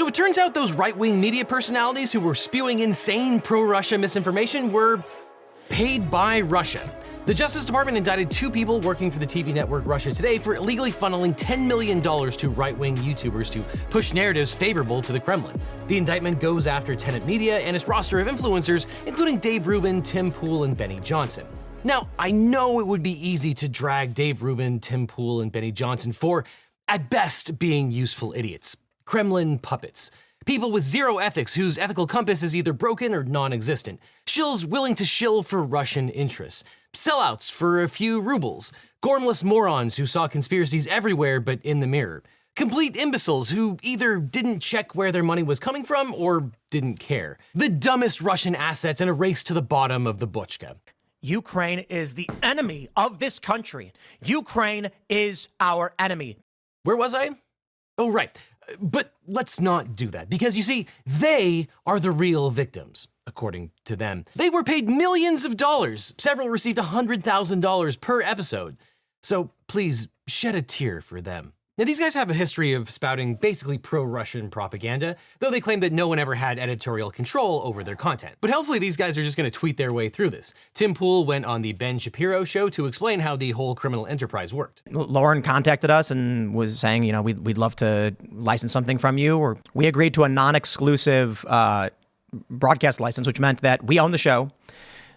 So it turns out those right-wing media personalities who were spewing insane pro-Russia misinformation were paid by Russia. The Justice Department indicted 2 people working for the TV network Russia Today for illegally funneling $10 million to right-wing YouTubers to push narratives favorable to the Kremlin. The indictment goes after Tenet Media and its roster of influencers, including Dave Rubin, Tim Pool, and Benny Johnson. Now, I know it would be easy to drag Dave Rubin, Tim Pool, and Benny Johnson for, at best, being useful idiots. Kremlin puppets. People with zero ethics whose ethical compass is either broken or non-existent. Shills willing to shill for Russian interests. Sellouts for a few rubles. Gormless morons who saw conspiracies everywhere but in the mirror. Complete imbeciles who either didn't check where their money was coming from or didn't care. The dumbest Russian assets in a race to the bottom of the Bochka. Ukraine is the enemy of this country. Ukraine is our enemy. Where was I? Oh, right. But let's not do that, because you see, they are the real victims, according to them. They were paid millions of dollars. Several received $100,000 per episode. So please shed a tear for them. Now, these guys have a history of spouting basically pro-Russian propaganda, though they claim that no one ever had editorial control over their content. But hopefully these guys are just going to tweet their way through this. Tim Pool went on the Ben Shapiro show to explain how the whole criminal enterprise worked. Lauren contacted us and was saying, you know, we'd love to license something from you, or we agreed to a non-exclusive broadcast license, which meant that we own the show.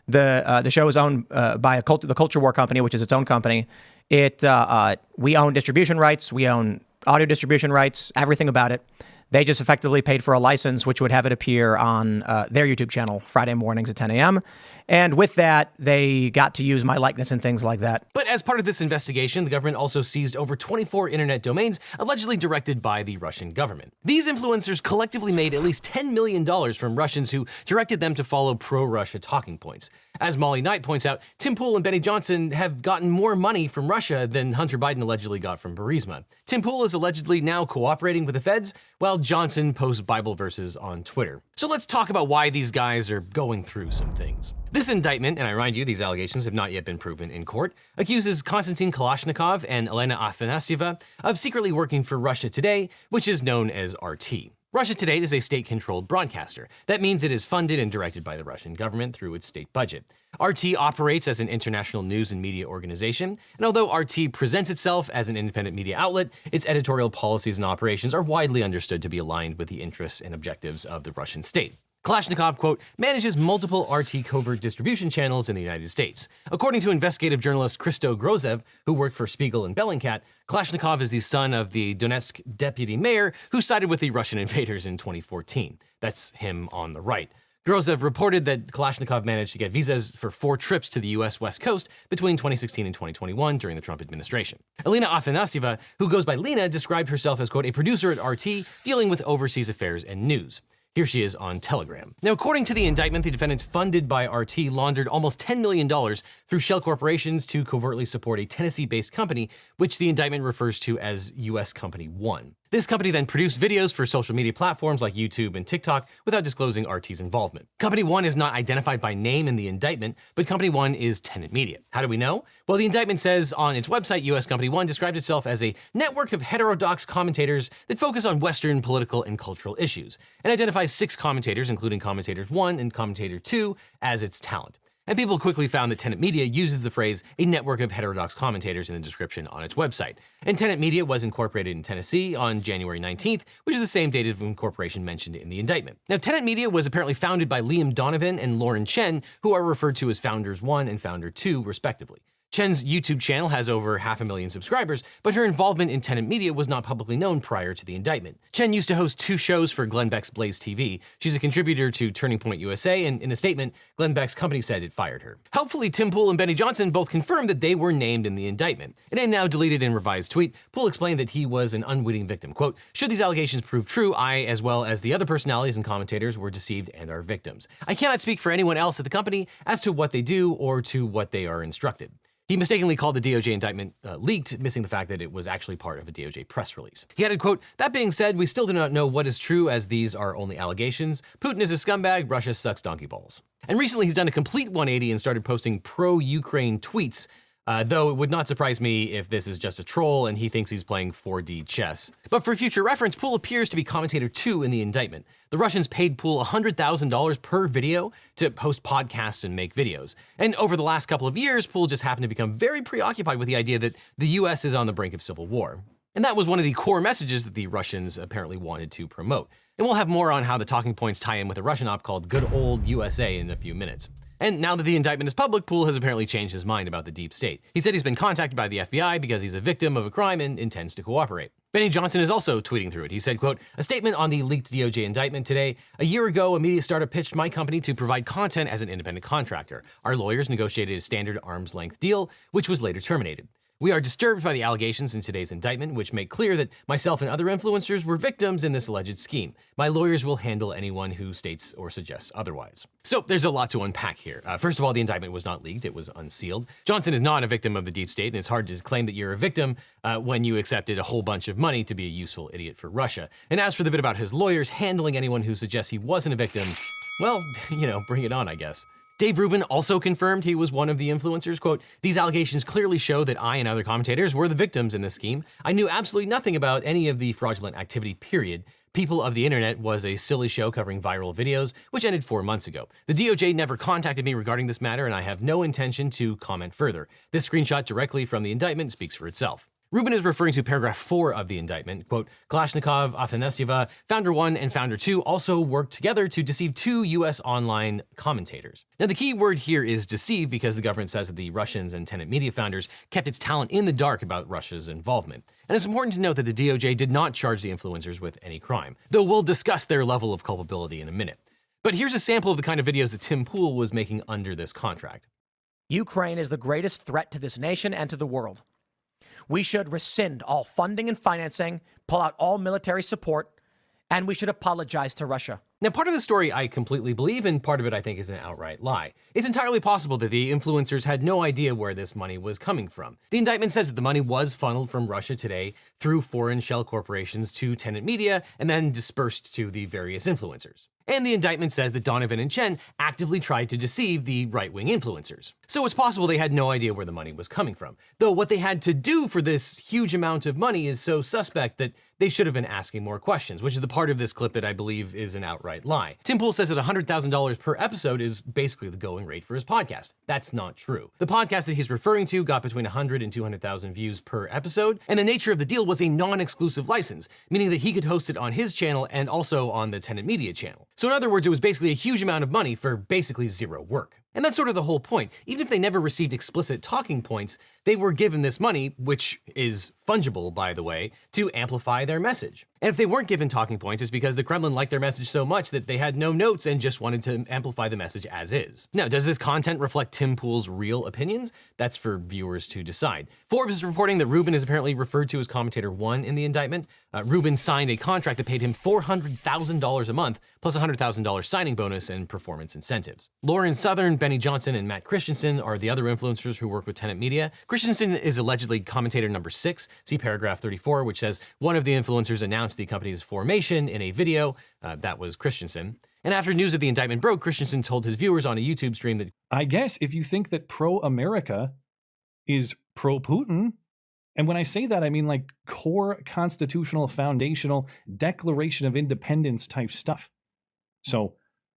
The show is owned by the Culture War Company, which is its own company. We own distribution rights, we own audio distribution rights, everything about it. They just effectively paid for a license, which would have it appear on their YouTube channel Friday mornings at 10 a.m. And with that, they got to use my likeness and things like that. But as part of this investigation, the government also seized over 24 internet domains allegedly directed by the Russian government. These influencers collectively made at least $10 million from Russians who directed them to follow pro-Russia talking points. As Molly Knight points out, Tim Pool and Benny Johnson have gotten more money from Russia than Hunter Biden allegedly got from Burisma. Tim Pool is allegedly now cooperating with the feds, while Johnson posts Bible verses on Twitter. So let's talk about why these guys are going through some things. This indictment, and I remind you, these allegations have not yet been proven in court, accuses Konstantin Kalashnikov and Elena Afanasieva of secretly working for Russia Today, which is known as RT. Russia Today is a state-controlled broadcaster. That means it is funded and directed by the Russian government through its state budget. RT operates as an international news and media organization, and although RT presents itself as an independent media outlet, its editorial policies and operations are widely understood to be aligned with the interests and objectives of the Russian state. Kalashnikov, quote, manages multiple RT covert distribution channels in the United States. According to investigative journalist Christo Grozev, who worked for Spiegel and Bellingcat, Kalashnikov is the son of the Donetsk deputy mayor who sided with the Russian invaders in 2014. That's him on the right. Grozev reported that Kalashnikov managed to get visas for 4 trips to the U.S. West Coast between 2016 and 2021 during the Trump administration. Elena Afanasieva, who goes by Lena, described herself as, quote, a producer at RT dealing with overseas affairs and news. Here she is on Telegram. Now, according to the indictment, the defendants funded by RT laundered almost $10 million through shell corporations to covertly support a Tennessee-based company, which the indictment refers to as U.S. Company One. This company then produced videos for social media platforms like YouTube and TikTok without disclosing RT's involvement. Company One is not identified by name in the indictment, but Company One is Tenet Media. How do we know? Well, the indictment says on its website, U.S. Company One described itself as a network of heterodox commentators that focus on Western political and cultural issues, and identifies 6 commentators, including Commentators 1 and Commentator 2, as its talent. And people quickly found that Tenet Media uses the phrase, a network of heterodox commentators in the description on its website. And Tenet Media was incorporated in Tennessee on January 19th, which is the same date of incorporation mentioned in the indictment. Now, Tenet Media was apparently founded by Liam Donovan and Lauren Chen, who are referred to as Founders 1 and Founder 2, respectively. Chen's YouTube channel has over 500,000 subscribers, but her involvement in Tenet Media was not publicly known prior to the indictment. Chen used to host 2 shows for Glenn Beck's Blaze TV. She's a contributor to Turning Point USA, and in a statement, Glenn Beck's company said it fired her. Helpfully, Tim Pool and Benny Johnson both confirmed that they were named in the indictment. In a now deleted and revised tweet, Pool explained that he was an unwitting victim. Quote, should these allegations prove true, I, as well as the other personalities and commentators, were deceived and are victims. I cannot speak for anyone else at the company as to what they do or to what they are instructed. He mistakenly called the DOJ indictment leaked, missing the fact that it was actually part of a DOJ press release. He added, quote, that being said, we still do not know what is true as these are only allegations. Putin is a scumbag, Russia sucks donkey balls. And recently he's done a complete 180 and started posting pro-Ukraine tweets though it would not surprise me if this is just a troll and he thinks he's playing 4D chess. But for future reference, Pool appears to be commentator 2 in the indictment. The Russians paid Pool $100,000 per video to host podcasts and make videos. And over the last couple of years, Pool just happened to become very preoccupied with the idea that the US is on the brink of civil war. And that was one of the core messages that the Russians apparently wanted to promote. And we'll have more on how the talking points tie in with a Russian op called Good Old USA in a few minutes. And now that the indictment is public, Pool has apparently changed his mind about the deep state. He said he's been contacted by the FBI because he's a victim of a crime and intends to cooperate. Benny Johnson is also tweeting through it. He said, quote, "A statement on the leaked DOJ indictment today. A year ago, a media startup pitched my company to provide content as an independent contractor. Our lawyers negotiated a standard arm's length deal, which was later terminated. We are disturbed by the allegations in today's indictment, which make clear that myself and other influencers were victims in this alleged scheme. My lawyers will handle anyone who states or suggests otherwise." So there's a lot to unpack here. First of all, the indictment was not leaked, it was unsealed. Johnson is not a victim of the deep state, and it's hard to claim that you're a victim when you accepted a whole bunch of money to be a useful idiot for Russia. And as for the bit about his lawyers handling anyone who suggests he wasn't a victim, well, bring it on, I guess. Dave Rubin also confirmed he was one of the influencers. Quote, "These allegations clearly show that I and other commentators were the victims in this scheme. I knew absolutely nothing about any of the fraudulent activity, period. People of the Internet was a silly show covering viral videos, which ended 4 months ago. The DOJ never contacted me regarding this matter, and I have no intention to comment further. This screenshot directly from the indictment speaks for itself." Rubin is referring to paragraph 4 of the indictment. Quote, "Kalashnikov, Afanasieva, Founder 1 and Founder 2 also worked together to deceive 2 U.S. online commentators." Now, the key word here is deceive because the government says that the Russians and Tenet Media founders kept its talent in the dark about Russia's involvement. And it's important to note that the DOJ did not charge the influencers with any crime, though we'll discuss their level of culpability in a minute. But here's a sample of the kind of videos that Tim Pool was making under this contract. Ukraine is the greatest threat to this nation and to the world. We should rescind all funding and financing, pull out all military support, and we should apologize to Russia. Now, part of the story I completely believe, and part of it I think is an outright lie. It's entirely possible that the influencers had no idea where this money was coming from. The indictment says that the money was funneled from Russia Today through foreign shell corporations to Tenet Media and then dispersed to the various influencers. And the indictment says that Donovan and Chen actively tried to deceive the right-wing influencers. So it's possible they had no idea where the money was coming from. Though what they had to do for this huge amount of money is so suspect that they should have been asking more questions, which is the part of this clip that I believe is an outright lie. Tim Pool says that $100,000 per episode is basically the going rate for his podcast. That's not true. The podcast that he's referring to got between 100 and 200,000 views per episode, and the nature of the deal was a non-exclusive license, meaning that he could host it on his channel and also on the Tenet Media channel. So in other words, it was basically a huge amount of money for basically zero work. And that's sort of the whole point. Even if they never received explicit talking points, they were given this money, which is fungible, by the way, to amplify their message. And if they weren't given talking points, it's because the Kremlin liked their message so much that they had no notes and just wanted to amplify the message as is. Now, does this content reflect Tim Pool's real opinions? That's for viewers to decide. Forbes is reporting that Rubin is apparently referred to as commentator 1 in the indictment. Rubin signed a contract that paid him $400,000 a month, plus a $100,000 signing bonus and performance incentives. Lauren Southern, Benny Johnson, and Matt Christensen are the other influencers who work with Tenet Media. Christensen is allegedly commentator number 6. See paragraph 34, which says one of the influencers announced the company's formation in a video. That was Christensen. And after news of the indictment broke, Christensen told his viewers on a YouTube stream that, "I guess if you think that pro-America is pro-Putin, and when I say that, I mean like core constitutional, foundational, Declaration of Independence type stuff. So,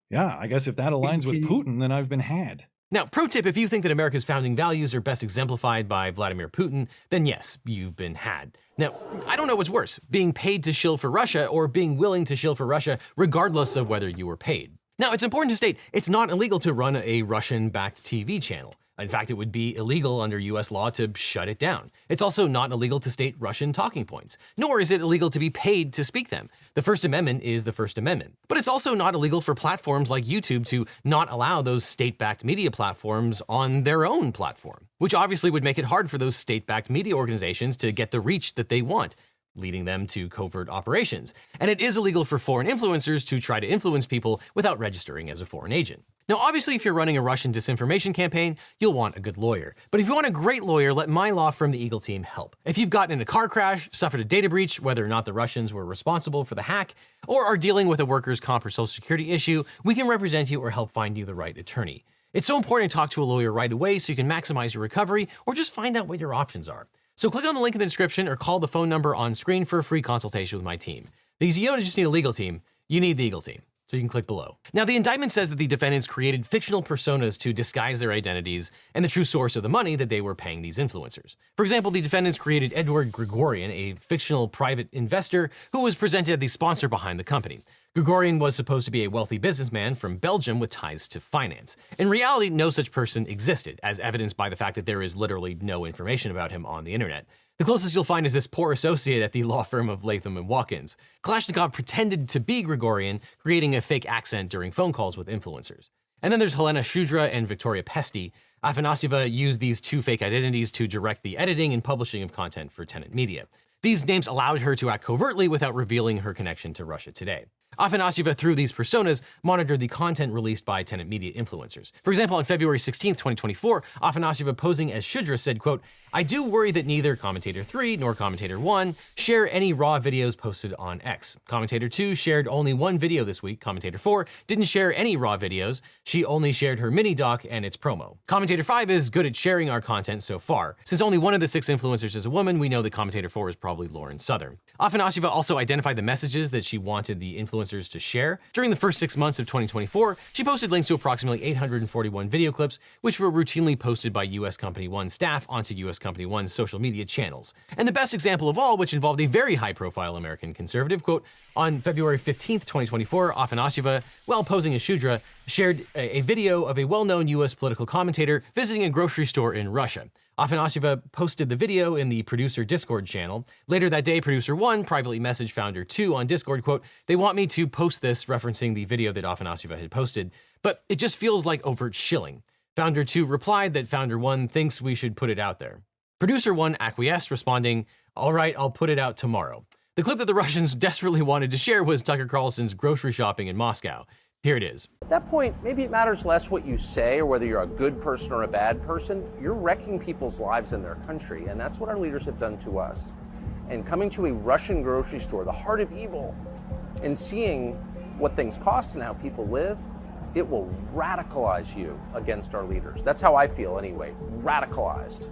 yeah, I guess if that aligns with Putin, then I've been had." Now, pro tip, if you think that America's founding values are best exemplified by Vladimir Putin, then yes, you've been had. Now, I don't know what's worse, being paid to shill for Russia or being willing to shill for Russia regardless of whether you were paid. Now, it's important to state it's not illegal to run a Russian-backed TV channel. In fact, it would be illegal under US law to shut it down. It's also not illegal to state Russian talking points, nor is it illegal to be paid to speak them. The First Amendment is the First Amendment. But it's also not illegal for platforms like YouTube to not allow those state-backed media platforms on their own platform, which obviously would make it hard for those state-backed media organizations to get the reach that they want, leading them to covert operations. And it is illegal for foreign influencers to try to influence people without registering as a foreign agent. Now, obviously, if you're running a Russian disinformation campaign, you'll want a good lawyer. But if you want a great lawyer, let my law firm, the Eagle Team, help. If you've gotten in a car crash, suffered a data breach, whether or not the Russians were responsible for the hack, or are dealing with a workers' comp or social security issue, we can represent you or help find you the right attorney. It's so important to talk to a lawyer right away so you can maximize your recovery or just find out what your options are. So click on the link in the description or call the phone number on screen for a free consultation with my team. Because you don't just need a legal team, you need the Eagle team. So you can click below. Now, the indictment says that the defendants created fictional personas to disguise their identities and the true source of the money that they were paying these influencers. For example, the defendants created Edward Gregorian, a fictional private investor who was presented as the sponsor behind the company. Gregorian was supposed to be a wealthy businessman from Belgium with ties to finance. In reality, no such person existed, as evidenced by the fact that there is literally no information about him on the internet. The closest you'll find is this poor associate at the law firm of Latham & Watkins. Kalashnikov pretended to be Gregorian, creating a fake accent during phone calls with influencers. And then there's Helena Shudra and Victoria Pesty. Afanasyeva used these two fake identities to direct the editing and publishing of content for Tenet Media. These names allowed her to act covertly without revealing her connection to Russia Today. Afanasyeva, through these personas, monitored the content released by Tenet Media influencers. For example, on February 16, 2024, Afanasyeva, posing as Shudra, said, quote, "I do worry that neither Commentator 3 nor Commentator 1 share any raw videos posted on X. Commentator 2 shared only one video this week. Commentator 4 didn't share any raw videos. She only shared her mini doc and its promo. Commentator 5 is good at sharing our content so far. Since only one of the 6 influencers is a woman, we know that Commentator 4 is probably Lauren Southern." Afanasyeva also identified the messages that she wanted the influencers to share. During the first 6 months of 2024, she posted links to approximately 841 video clips, which were routinely posted by US Company 1 staff onto US Company 1's social media channels. And the best example of all, which involved a very high-profile American conservative, quote, on February 15th, 2024, Afanasyeva, while posing as Shudra, shared a video of a well-known US political commentator visiting a grocery store in Russia. Afanasyeva posted the video in the producer Discord channel. Later that day, producer 1 privately messaged founder 2 on Discord, quote, "They want me to post this," referencing the video that Afanasyeva had posted, "but it just feels like overt shilling." Founder 2 replied that founder 1 thinks we should put it out there. Producer 1 acquiesced, responding, "All right, I'll put it out tomorrow." The clip that the Russians desperately wanted to share was Tucker Carlson's grocery shopping in Moscow. Here it is. At that point, maybe it matters less what you say or whether you're a good person or a bad person. You're wrecking people's lives in their country, and that's what our leaders have done to us. And coming to a Russian grocery store, the heart of evil, and seeing what things cost and how people live, it will radicalize you against our leaders. That's how I feel anyway, radicalized.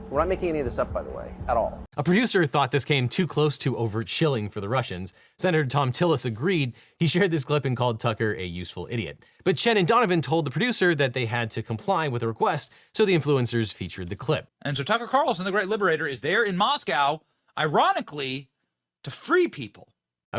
We're not making any of this up, by the way, at all. A producer thought this came too close to overt shilling for the Russians. Senator Tom Tillis agreed. He shared this clip and called Tucker a useful idiot. But Chen and Donovan told the producer that they had to comply with the request, so the influencers featured the clip. And so Tucker Carlson, the great liberator, is there in Moscow, ironically, to free people.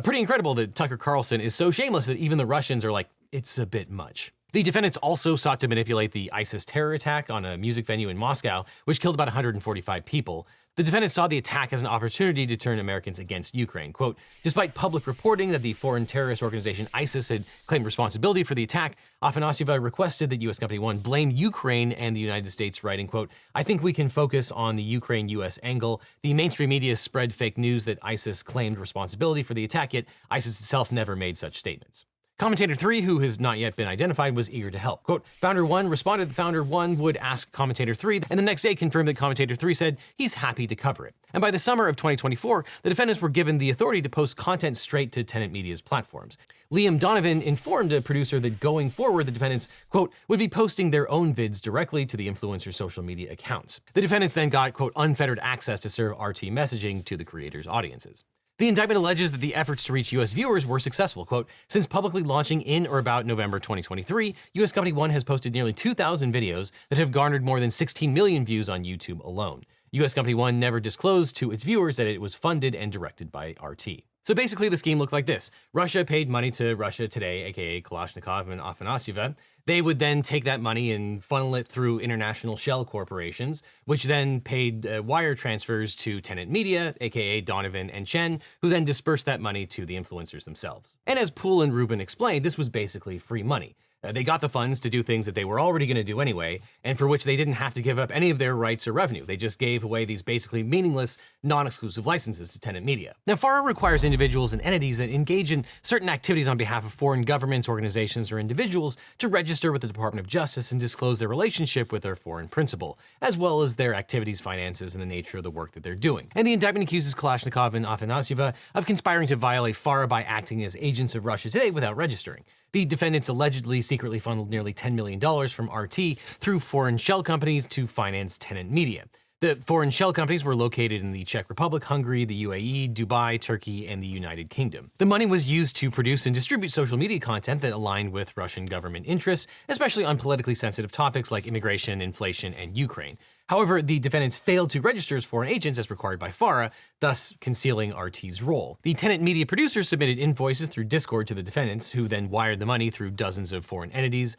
Pretty incredible that Tucker Carlson is so shameless that even the Russians are like, it's a bit much. The defendants also sought to manipulate the ISIS terror attack on a music venue in Moscow, which killed about 145 people. The defendants saw the attack as an opportunity to turn Americans against Ukraine. Quote, "Despite public reporting that the foreign terrorist organization ISIS had claimed responsibility for the attack, Afanasyeva requested that US Company 1 blame Ukraine and the United States, writing, quote, I think we can focus on the Ukraine-US angle. The mainstream media spread fake news that ISIS claimed responsibility for the attack, yet ISIS itself never made such statements." Commentator 3, who has not yet been identified, was eager to help. Quote, Founder 1 responded that Founder 1 would ask Commentator 3, and the next day confirmed that Commentator 3 said he's happy to cover it. And by the summer of 2024, the defendants were given the authority to post content straight to Tenet Media's platforms. Liam Donovan informed a producer that going forward, the defendants, quote, would be posting their own vids directly to the influencer's social media accounts. The defendants then got, quote, unfettered access to serve RT messaging to the creators' audiences. The indictment alleges that the efforts to reach U.S. viewers were successful. Quote, since publicly launching in or about November 2023, U.S. Company 1 has posted nearly 2,000 videos that have garnered more than 16 million views on YouTube alone. U.S. Company 1 never disclosed to its viewers that it was funded and directed by RT. So basically, the scheme looked like this. Russia paid money to Russia Today, aka Kalashnikov and Afanasyeva. They would then take that money and funnel it through international shell corporations, which then paid wire transfers to Tenet Media, aka Donovan and Chen, who then dispersed that money to the influencers themselves. And as Poole and Rubin explained, this was basically free money. They got the funds to do things that they were already going to do anyway, and for which they didn't have to give up any of their rights or revenue. They just gave away these basically meaningless, non-exclusive licenses to Tenet Media. Now, FARA requires individuals and entities that engage in certain activities on behalf of foreign governments, organizations, or individuals to register with the Department of Justice and disclose their relationship with their foreign principal, as well as their activities, finances, and the nature of the work that they're doing. And the indictment accuses Kalashnikov and Afanasyeva of conspiring to violate FARA by acting as agents of Russia Today without registering. The defendants allegedly secretly funneled nearly $10 million from RT through foreign shell companies to finance tenant media. The foreign shell companies were located in the Czech Republic, Hungary, the UAE, Dubai, Turkey, and the United Kingdom. The money was used to produce and distribute social media content that aligned with Russian government interests, especially on politically sensitive topics like immigration, inflation, and Ukraine. However, the defendants failed to register as foreign agents as required by FARA, thus concealing RT's role. The tenant media producers submitted invoices through Discord to the defendants, who then wired the money through dozens of foreign entities.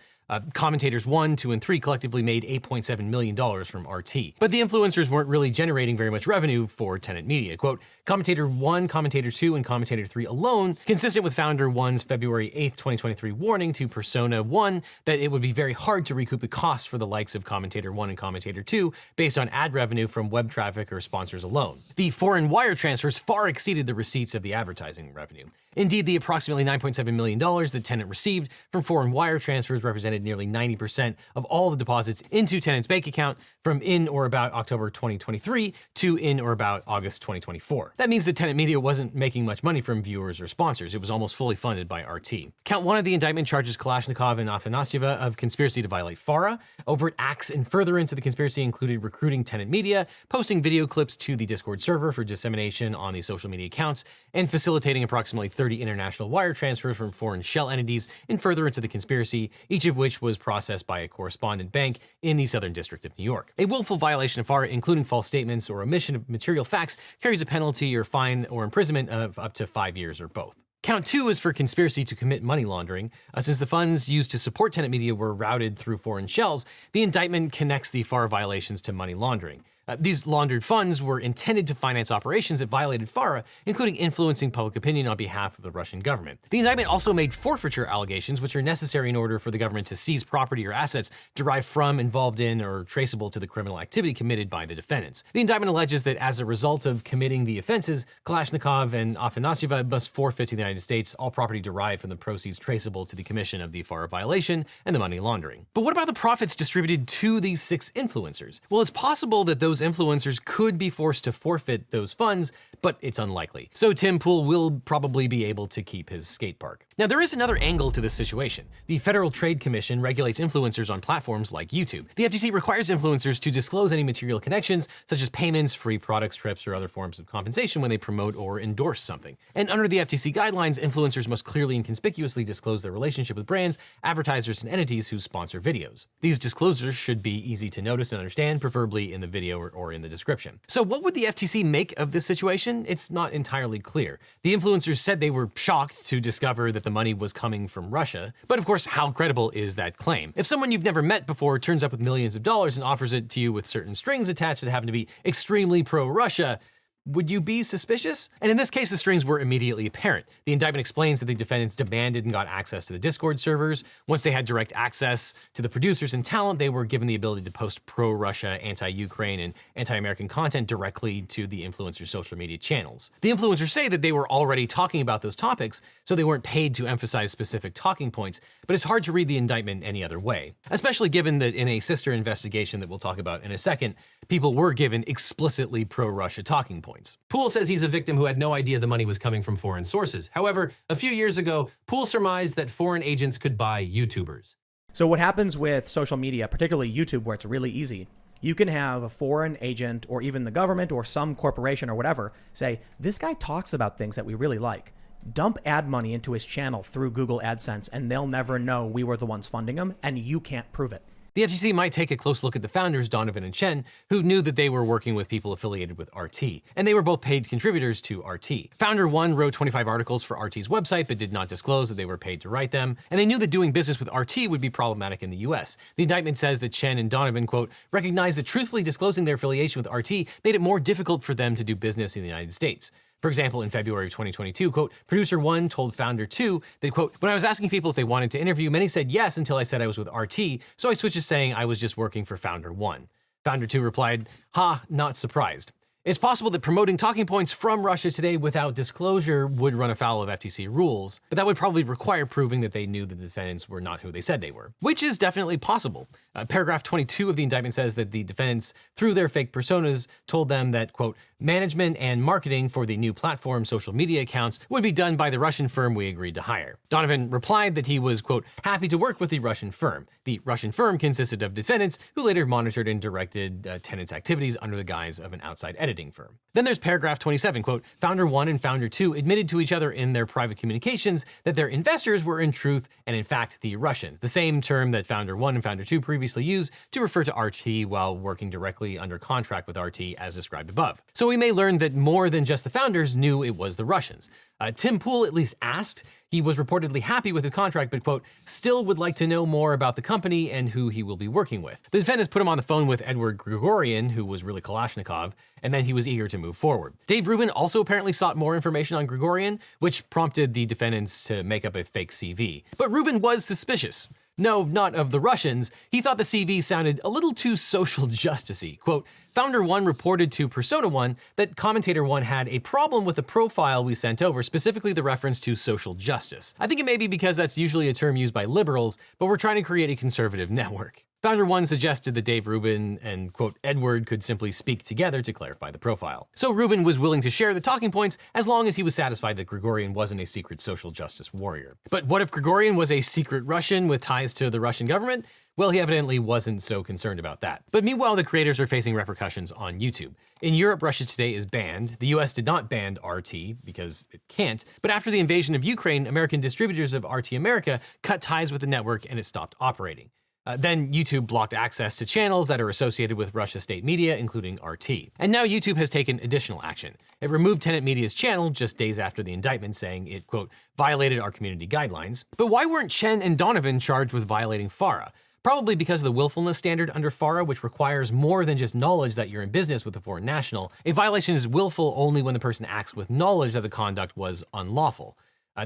Commentators 1, 2, and 3 collectively made $8.7 million from RT. But the influencers weren't really generating very much revenue for tenant media. Quote, Commentator 1, Commentator 2, and Commentator 3 alone, consistent with Founder 1's February 8th, 2023 warning to Persona 1 that it would be very hard to recoup the costs for the likes of Commentator 1 and Commentator 2 based on ad revenue from web traffic or sponsors alone. The foreign wire transfers far exceeded the receipts of the advertising revenue. Indeed, the approximately $9.7 million the tenant received from foreign wire transfers represented nearly 90% of all the deposits into tenant's bank account from in or about October 2023 to in or about August 2024. That means that tenant media wasn't making much money from viewers or sponsors. It was almost fully funded by RT. Count 1 of the indictment charges Kalashnikov and Afanasieva of conspiracy to violate FARA. Overt acts in furtherance of the conspiracy included recruiting tenant media, posting video clips to the Discord server for dissemination on the social media accounts, and facilitating approximately 30 international wire transfers from foreign shell entities in furtherance of the conspiracy, each of which was processed by a correspondent bank in the Southern District of New York. A willful violation of FARA, including false statements or omission of material facts, carries a penalty or fine or imprisonment of up to 5 years or both. Count 2 is for conspiracy to commit money laundering. Since the funds used to support tenant media were routed through foreign shells, the indictment connects the FARA violations to money laundering. These laundered funds were intended to finance operations that violated FARA, including influencing public opinion on behalf of the Russian government. The indictment also made forfeiture allegations, which are necessary in order for the government to seize property or assets derived from, involved in, or traceable to the criminal activity committed by the defendants. The indictment alleges that as a result of committing the offenses, Kalashnikov and Afanasieva must forfeit to the United States all property derived from the proceeds traceable to the commission of the FARA violation and the money laundering. But what about the profits distributed to these 6 influencers? Well, it's possible that those influencers could be forced to forfeit those funds, but it's unlikely. So Tim Pool will probably be able to keep his skate park. Now, there is another angle to this situation. The Federal Trade Commission regulates influencers on platforms like YouTube. The FTC requires influencers to disclose any material connections, such as payments, free products, trips, or other forms of compensation when they promote or endorse something. And under the FTC guidelines, influencers must clearly and conspicuously disclose their relationship with brands, advertisers, and entities who sponsor videos. These disclosures should be easy to notice and understand, preferably in the video or in the description. So what would the FTC make of this situation? It's not entirely clear. The influencers said they were shocked to discover that the money was coming from Russia, but of course, how credible is that claim? If someone you've never met before turns up with millions of dollars and offers it to you with certain strings attached that happen to be extremely pro-Russia, would you be suspicious? And in this case, the strings were immediately apparent. The indictment explains that the defendants demanded and got access to the Discord servers. Once they had direct access to the producers and talent, they were given the ability to post pro-Russia, anti-Ukraine, and anti-American content directly to the influencers' social media channels. The influencers say that they were already talking about those topics, so they weren't paid to emphasize specific talking points, but it's hard to read the indictment any other way, especially given that in a sister investigation that we'll talk about in a second, people were given explicitly pro-Russia talking points. Poole says he's a victim who had no idea the money was coming from foreign sources. However, a few years ago, Poole surmised that foreign agents could buy YouTubers. So what happens with social media, particularly YouTube, where it's really easy, you can have a foreign agent or even the government or some corporation or whatever say, this guy talks about things that we really like. Dump ad money into his channel through Google AdSense and they'll never know we were the ones funding him and you can't prove it. The FTC might take a close look at the founders, Donovan and Chen, who knew that they were working with people affiliated with RT, and they were both paid contributors to RT. Founder 1 wrote 25 articles for RT's website, but did not disclose that they were paid to write them, and they knew that doing business with RT would be problematic in the US. The indictment says that Chen and Donovan, quote, recognized that truthfully disclosing their affiliation with RT made it more difficult for them to do business in the United States. For example, in February of 2022, quote, producer 1 told founder 2 that, quote, when I was asking people if they wanted to interview, many said yes until I said I was with RT, so I switched to saying I was just working for founder 1. Founder 2 replied, ha, not surprised. It's possible that promoting talking points from Russia today without disclosure would run afoul of FTC rules, but that would probably require proving that they knew the defendants were not who they said they were, which is definitely possible. Paragraph 22 of the indictment says that the defendants, through their fake personas, told them that, quote, management and marketing for the new platform social media accounts would be done by the Russian firm we agreed to hire. Donovan replied that he was, quote, happy to work with the Russian firm. The Russian firm consisted of defendants who later monitored and directed tenants' activities under the guise of an outside editing firm. Then there's paragraph 27, quote, Founder 1 and Founder 2 admitted to each other in their private communications that their investors were in truth and in fact the Russians, the same term that Founder 1 and Founder 2 previously used to refer to RT while working directly under contract with RT as described above. So we may learn that more than just the founders knew it was the Russians. Tim Pool at least asked. He was reportedly happy with his contract, but, quote, still would like to know more about the company and who he will be working with. The defendants put him on the phone with Edward Grigorian, who was really Kalashnikov, and then he was eager to move forward. Dave Rubin also apparently sought more information on Grigorian, which prompted the defendants to make up a fake CV. But Rubin was suspicious. No, not of the Russians. He thought the CV sounded a little too social justice-y. Quote, Founder 1 reported to Persona 1 that Commentator 1 had a problem with the profile we sent over, specifically the reference to social justice. I think it may be because that's usually a term used by liberals, but we're trying to create a conservative network. Founder 1 suggested that Dave Rubin and, quote, Edward could simply speak together to clarify the profile. So Rubin was willing to share the talking points as long as he was satisfied that Grigorian wasn't a secret social justice warrior. But what if Grigorian was a secret Russian with ties to the Russian government? Well, he evidently wasn't so concerned about that. But meanwhile, the creators are facing repercussions on YouTube. In Europe, Russia Today is banned. The US did not ban RT because it can't. But after the invasion of Ukraine, American distributors of RT America cut ties with the network and it stopped operating. Then YouTube blocked access to channels that are associated with Russia state media, including RT. And now YouTube has taken additional action. It removed Tenet Media's channel just days after the indictment, saying it, quote, violated our community guidelines. But why weren't Chen and Donovan charged with violating FARA? Probably because of the willfulness standard under FARA, which requires more than just knowledge that you're in business with a foreign national. A violation is willful only when the person acts with knowledge that the conduct was unlawful.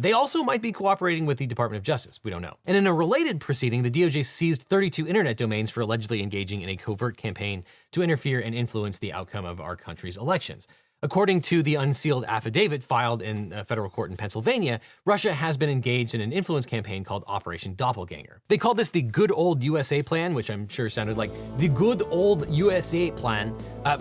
They also might be cooperating with the Department of Justice. We don't know. And in a related proceeding, the DOJ seized 32 internet domains for allegedly engaging in a covert campaign to interfere and influence the outcome of our country's elections. According to the unsealed affidavit filed in a federal court in Pennsylvania, Russia has been engaged in an influence campaign called Operation Doppelganger. They called this the Good Old USA Plan, which I'm sure sounded like the Good Old USA Plan,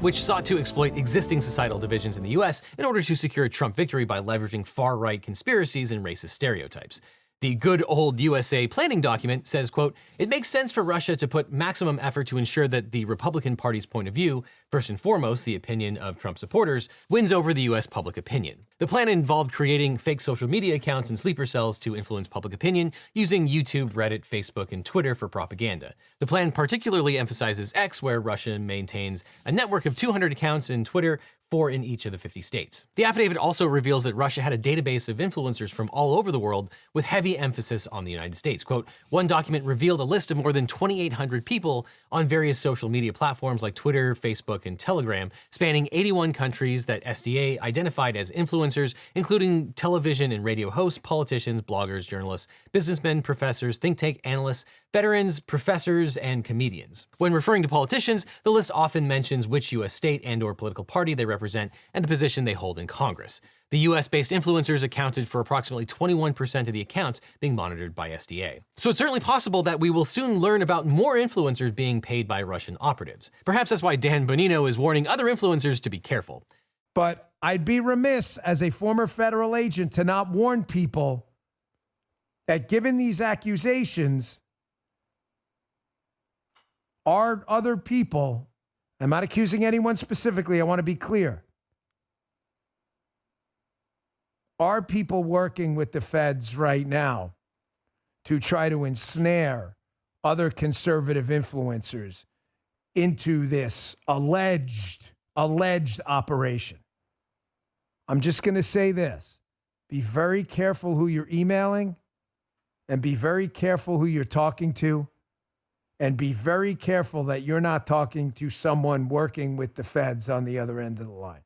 which sought to exploit existing societal divisions in the US in order to secure a Trump victory by leveraging far-right conspiracies and racist stereotypes. The Good Old USA planning document says, quote, it makes sense for Russia to put maximum effort to ensure that the Republican Party's point of view, first and foremost the opinion of Trump supporters, wins over the US public opinion. The plan involved creating fake social media accounts and sleeper cells to influence public opinion using YouTube, Reddit, Facebook, and Twitter for propaganda. The plan particularly emphasizes X, where Russia maintains a network of 200 accounts, in Twitter, 4 in each of the 50 states. The affidavit also reveals that Russia had a database of influencers from all over the world with heavy emphasis on the United States. Quote, one document revealed a list of more than 2,800 people on various social media platforms like Twitter, Facebook, and Telegram, spanning 81 countries that SDA identified as influencers, including television and radio hosts, politicians, bloggers, journalists, businessmen, professors, think tank analysts, veterans, professors, and comedians. When referring to politicians, the list often mentions which U.S. state and/or political party they represent and the position they hold in Congress. The US-based influencers accounted for approximately 21% of the accounts being monitored by SDA. So it's certainly possible that we will soon learn about more influencers being paid by Russian operatives. Perhaps that's why Dan Bonino is warning other influencers to be careful. But I'd be remiss as a former federal agent to not warn people that given these accusations, are other people, I'm not accusing anyone specifically, I want to be clear. Are people working with the feds right now to try to ensnare other conservative influencers into this alleged operation? I'm just going to say this. Be very careful who you're emailing, and be very careful who you're talking to, and be very careful that you're not talking to someone working with the feds on the other end of the line.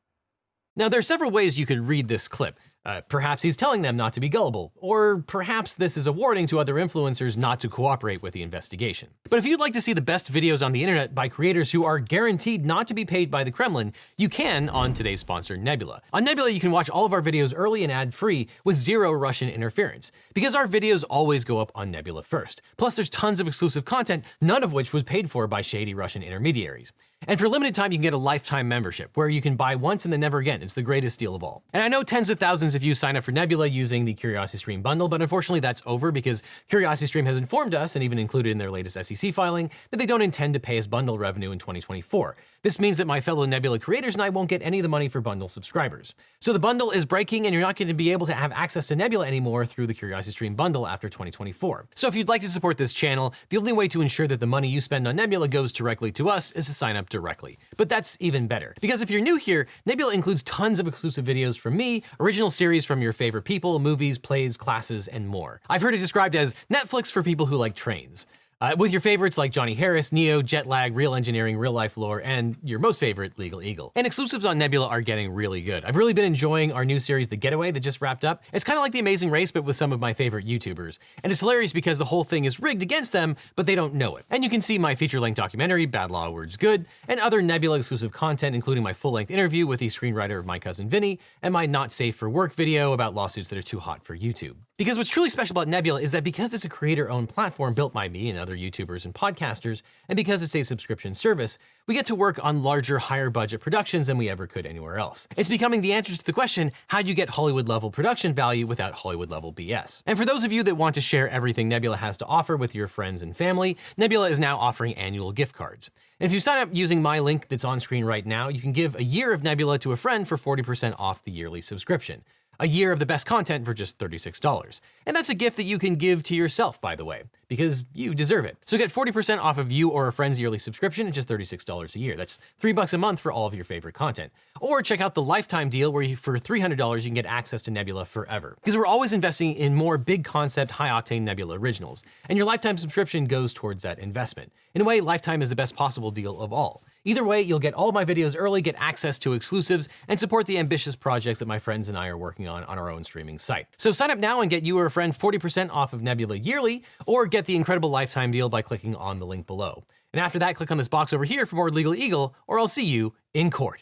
Now, there are several ways you could read this clip. Perhaps he's telling them not to be gullible, or perhaps this is a warning to other influencers not to cooperate with the investigation. But if you'd like to see the best videos on the internet by creators who are guaranteed not to be paid by the Kremlin, you can on today's sponsor, Nebula. On Nebula, you can watch all of our videos early and ad-free with zero Russian interference, because our videos always go up on Nebula first. Plus, there's tons of exclusive content, none of which was paid for by shady Russian intermediaries. And for a limited time, you can get a lifetime membership, where you can buy once and then never again. It's the greatest deal of all. And I know tens of thousands of you sign up for Nebula using the CuriosityStream bundle, but unfortunately that's over because CuriosityStream has informed us, and even included in their latest SEC filing, that they don't intend to pay us bundle revenue in 2024. This means that my fellow Nebula creators and I won't get any of the money for bundle subscribers. So the bundle is breaking, and you're not going to be able to have access to Nebula anymore through the CuriosityStream bundle after 2024. So if you'd like to support this channel, the only way to ensure that the money you spend on Nebula goes directly to us is to sign up directly. But that's even better, because if you're new here, Nebula includes tons of exclusive videos from me, original series from your favorite people, movies, plays, classes, and more. I've heard it described as Netflix for people who like trains. With your favorites like Johnny Harris, Neo, Jetlag, Real Engineering, Real Life Lore, and your most favorite, LegalEagle. And exclusives on Nebula are getting really good. I've really been enjoying our new series, The Getaway, that just wrapped up. It's kind of like The Amazing Race, but with some of my favorite YouTubers. And it's hilarious because the whole thing is rigged against them, but they don't know it. And you can see my feature-length documentary, Bad Law Words Good, and other Nebula exclusive content, including my full-length interview with the screenwriter of My Cousin Vinny, and my Not Safe for Work video about lawsuits that are too hot for YouTube. Because what's truly special about Nebula is that because it's a creator-owned platform built by me and other YouTubers and podcasters, and because it's a subscription service, we get to work on larger, higher-budget productions than we ever could anywhere else. It's becoming the answer to the question, how do you get Hollywood-level production value without Hollywood-level BS? And for those of you that want to share everything Nebula has to offer with your friends and family, Nebula is now offering annual gift cards. And if you sign up using my link that's on screen right now, you can give a year of Nebula to a friend for 40% off the yearly subscription. A year of the best content for just $36. And that's a gift that you can give to yourself, by the way, because you deserve it. So get 40% off of you or a friend's yearly subscription at just $36 a year. That's $3 a month for all of your favorite content. Or check out the lifetime deal where for $300 you can get access to Nebula forever. Because we're always investing in more big concept, high-octane Nebula originals. And your lifetime subscription goes towards that investment. In a way, lifetime is the best possible deal of all. Either way, you'll get all of my videos early, get access to exclusives, and support the ambitious projects that my friends and I are working on our own streaming site. So sign up now and get you or a friend 40% off of Nebula yearly, or get the incredible lifetime deal by clicking on the link below. And after that, click on this box over here for more LegalEagle, or I'll see you in court.